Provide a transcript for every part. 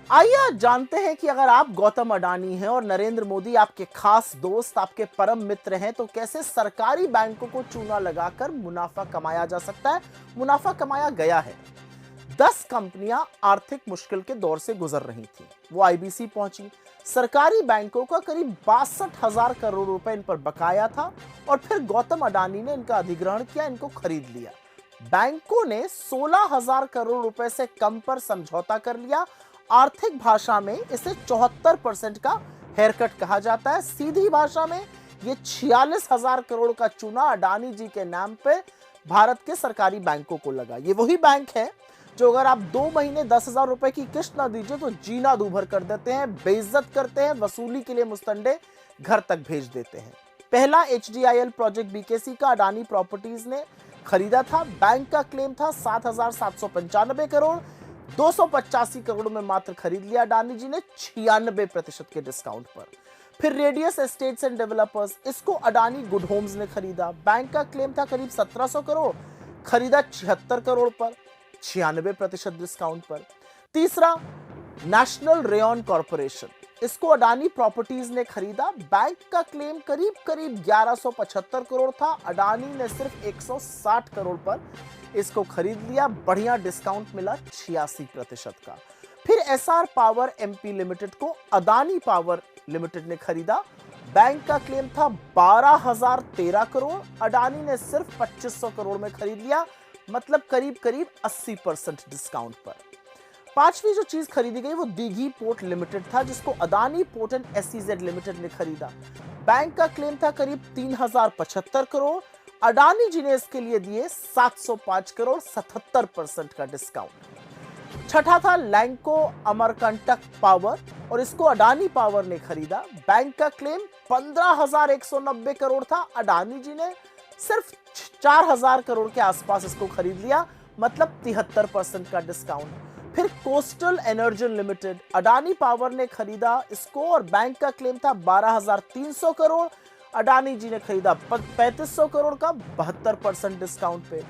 आइए आज जानते हैं कि अगर आप गौतम अडानी हैं और नरेंद्र मोदी आपके खास दोस्त, आपके परम मित्र हैं, तो कैसे सरकारी बैंकों को चूना लगाकर मुनाफा कमाया जा सकता है, मुनाफा कमाया गया है। 10 कंपनियां आर्थिक मुश्किल के दौर से गुजर रही थी, वो आईबीसी पहुंची। सरकारी बैंकों का करीब 62,000 करोड़ रुपए इन पर बकाया था और फिर गौतम अडानी ने इनका अधिग्रहण किया, इनको खरीद लिया। बैंकों ने 16,000 करोड़ रुपए से कम पर समझौता कर लिया। आर्थिक भाषा में इसे 74% का हेयरकट कहा जाता है। सीधी भाषा में ये 46,000 करोड़ का चूना अडानी जी के नाम पे भारत के सरकारी बैंकों को लगा। ये वही बैंक है जो अगर आप 2 महीने 10,000 रुपए की किस्त ना दीजिए तो जीना दूभर कर देते हैं, बेइज्जत करते हैं, वसूली के लिए मुस्तंडे घर तक भेज देते हैं। पहला एचडीआईएल प्रोजेक्ट बीकेसी का अडानी प्रॉपर्टीज ने खरीदा था। बैंक का क्लेम था 7,795 करोड़, 285 करोड़ में मात्र खरीद लिया अडानी जी ने 96% के डिस्काउंट पर। फिर रेडियस एस्टेट्स एंड डेवलपर्स, इसको अडानी गुड होम्स ने खरीदा। बैंक का क्लेम था करीब 1700 करोड़, खरीदा 76 करोड़ पर, 96% डिस्काउंट पर। तीसरा नेशनल रेयन कॉर्पोरेशन, इसको अडानी प्रॉपर्टीज ने खरीदा। बैंक का क्लेम करीब 1175 करोड़ था, अडानी ने सिर्फ 160 करोड़ पर इसको खरीद लिया। बढ़िया डिस्काउंट मिला 86% का। फिर एसआर पावर एमपी लिमिटेड को अडानी पावर लिमिटेड ने खरीदा। बैंक का क्लेम था 12,013 करोड़, अडानी ने सिर्फ 2500 करोड़ में खरीद लिया, मतलब करीब 80% डिस्काउंट पर। पांचवी जो चीज खरीदी गई वो दीघी पोर्ट लिमिटेड था, जिसको Adani port and SEZ limited ने खरीदा। बैंक का क्लेम था करीब 3,075 करोड़, अडानी जी ने इसके लिए दिए 705 करोड़, 77% का डिस्काउंट। छठा था लैंको अमरकंटक पावर और इसको अडानी पावर ने खरीदा। बैंक का क्लेम 15,190 करोड़ था, अडानी जी ने सिर्फ 4,000 करोड़ के आसपास इसको खरीद लिया, मतलब 73% का डिस्काउंट। फिर coastal energy limited, Adani power ने खरीदा इसको और बैंक का क्लेम था 12,300 करोड़, अडानी जी ने खरीदा 3,500 करोड़ का, 72% डिस्काउंट पे।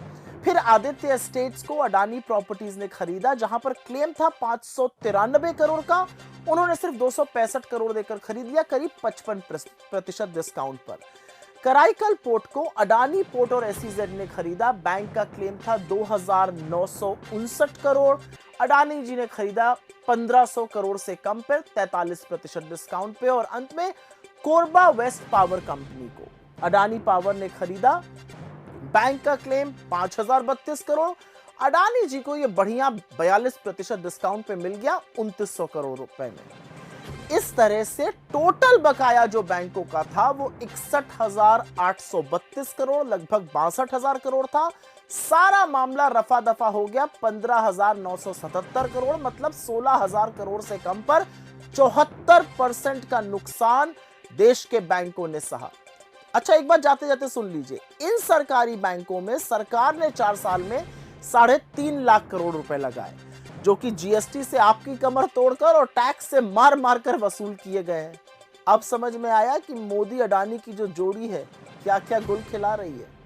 फिर आदित्य एस्टेट्स को अडानी प्रॉपर्टीज ने खरीदा, जहां पर क्लेम था 593 करोड़ का, उन्होंने सिर्फ 265 करोड़ देकर खरीद लिया, करीब 55% डिस्काउंट पर। कराईकल पोर्ट को अडानी पोर्ट और एसईजेड ने खरीदा। बैंक का क्लेम था 2,959 करोड़, अडानी जी ने खरीदा 1,500 करोड़ से कम पर, 43% डिस्काउंट पे। और अंत में कोरबा वेस्ट पावर कंपनी को अडानी पावर ने खरीदा। बैंक का क्लेम 5,032 करोड़, अडानी जी को यह बढ़िया 42% डिस्काउंट पे मिल गया 2,900 करोड़ रुपए में। इस तरह से टोटल बकाया जो बैंकों का था वो 61,832 करोड़, लगभग 62,000 करोड़ था। सारा मामला रफा दफा हो गया 15,977 करोड़, मतलब 16,000 करोड़ से कम पर 74% का नुकसान देश के बैंकों ने सहा। अच्छा, एक बात जाते जाते सुन लीजिए, इन सरकारी बैंकों में सरकार ने 4 साल में 3.5 लाख करोड़ रुपए लगाए, जो कि जीएसटी से आपकी कमर तोड़कर और टैक्स से मार मार कर वसूल किए गए हैं। अब समझ में आया कि मोदी अडानी की जो जोड़ी है क्या क्या गुल खिला रही है।